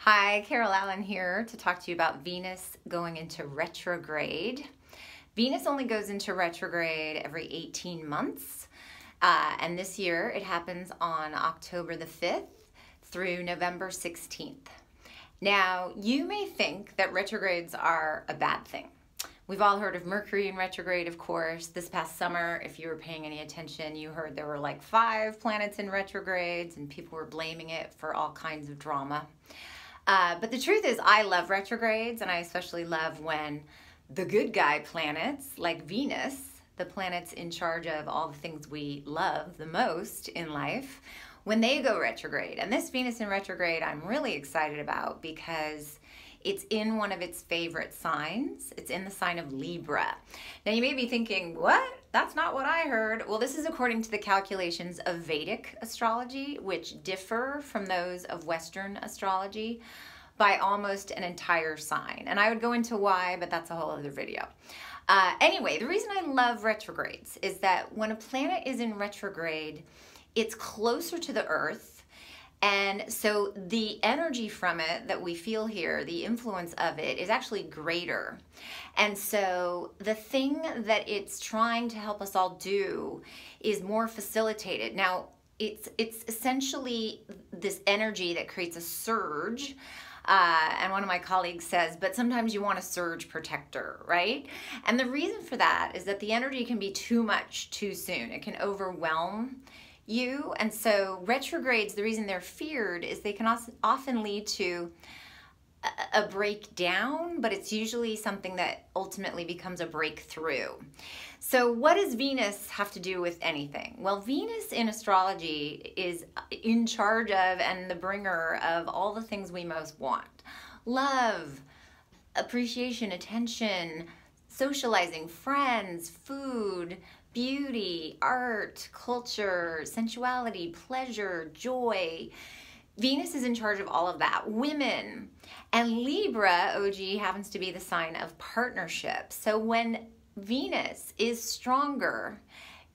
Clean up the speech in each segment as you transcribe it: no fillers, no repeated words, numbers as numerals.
Hi, Carol Allen here to talk to you about Venus going into retrograde. Venus only goes into retrograde every 18 months, and this year it happens on October the 5th through November 16th. Now, you may think that retrogrades are a bad thing. We've all heard of Mercury in retrograde, of course. This past summer, if you were paying any attention, you heard there were like 5 planets in retrogrades and people were blaming it for all kinds of drama. But the truth is, I love retrogrades, and I especially love when the good guy planets, like Venus, the planets in charge of all the things we love the most in life, when they go retrograde. And this Venus in retrograde I'm really excited about because it's in one of its favorite signs. It's in the sign of Libra. Now you may be thinking, what? That's not what I heard. Well, this is according to the calculations of Vedic astrology, which differ from those of Western astrology by almost an entire sign. And I would go into why, but that's a whole other video. Anyway, the reason I love retrogrades is that when a planet is in retrograde, it's closer to the Earth. And so the energy from it that we feel here, the influence of it, is actually greater. And so the thing that it's trying to help us all do is more facilitated. Now, it's essentially this energy that creates a surge. And one of my colleagues says, but sometimes you want a surge protector, right? And the reason for that is that the energy can be too much too soon. It can overwhelm you. And so retrogrades, the reason they're feared is they can often lead to a breakdown, but it's usually something that ultimately becomes a breakthrough. So what does Venus have to do with anything? Well, Venus in astrology is in charge of and the bringer of all the things we most want. Love, appreciation, attention, socializing, friends, food, beauty, art, culture, sensuality, pleasure, joy. Venus is in charge of all of that. Women. And Libra, OG, happens to be the sign of partnership. So when Venus is stronger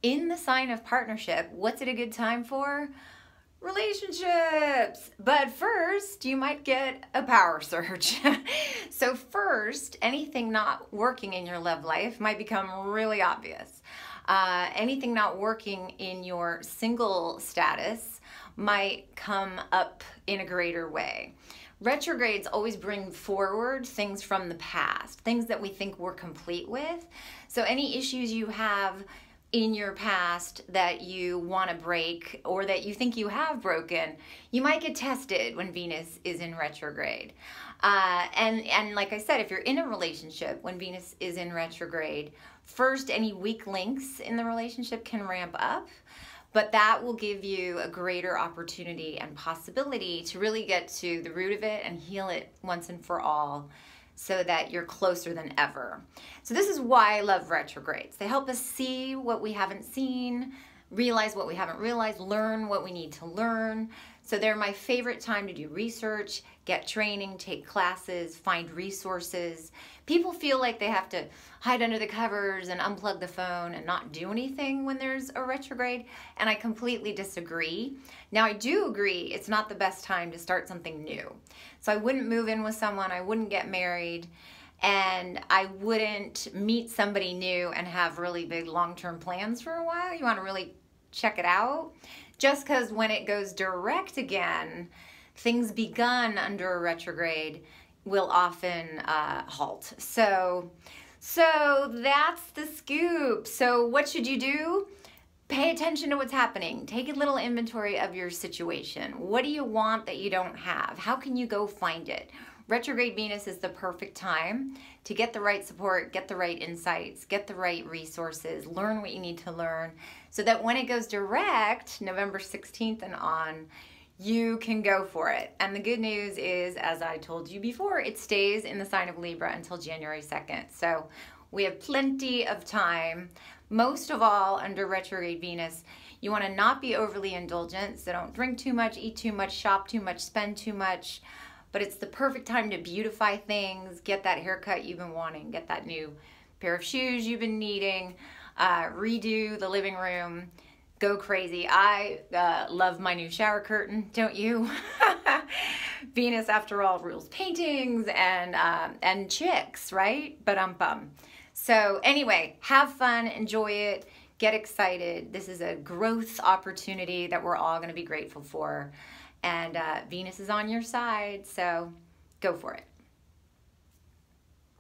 in the sign of partnership, what's it a good time for? Relationships. But first, you might get a power surge. So first, anything not working in your love life might become really obvious. Anything not working in your single status might come up in a greater way. Retrogrades always bring forward things from the past, things that we think we're complete with. So any issues you have in your past that you want to break or that you think you have broken, you might get tested when Venus is in retrograde. And like I said, if you're in a relationship when Venus is in retrograde, first, any weak links in the relationship can ramp up, but that will give you a greater opportunity and possibility to really get to the root of it and heal it once and for all so that you're closer than ever. So this is why I love retrogrades. They help us see what we haven't seen, realize what we haven't realized, learn what we need to learn. So they're my favorite time to do research, get training, take classes, find resources. People feel like they have to hide under the covers and unplug the phone and not do anything when there's a retrograde, and I completely disagree. Now, I do agree it's not the best time to start something new. So I wouldn't move in with someone, I wouldn't get married, and I wouldn't meet somebody new and have really big long-term plans for a while. You want to really check it out. Just because when it goes direct again, things begun under a retrograde will often halt. So that's the scoop. So what should you do? Pay attention to what's happening. Take a little inventory of your situation. What do you want that you don't have? How can you go find it? Retrograde Venus is the perfect time to get the right support, get the right insights, get the right resources, learn what you need to learn, so that when it goes direct, November 16th and on, you can go for it. And the good news is, as I told you before, it stays in the sign of Libra until January 2nd. So we have plenty of time. Most of all, under retrograde Venus, you want to not be overly indulgent, so don't drink too much, eat too much, shop too much, spend too much. But it's the perfect time to beautify things, get that haircut you've been wanting, get that new pair of shoes you've been needing, redo the living room, go crazy. I love my new shower curtain, don't you? Venus, after all, rules paintings and chicks, right? But So anyway, have fun, enjoy it, get excited. This is a growth opportunity that we're all going to be grateful for. And Venus is on your side, so go for it.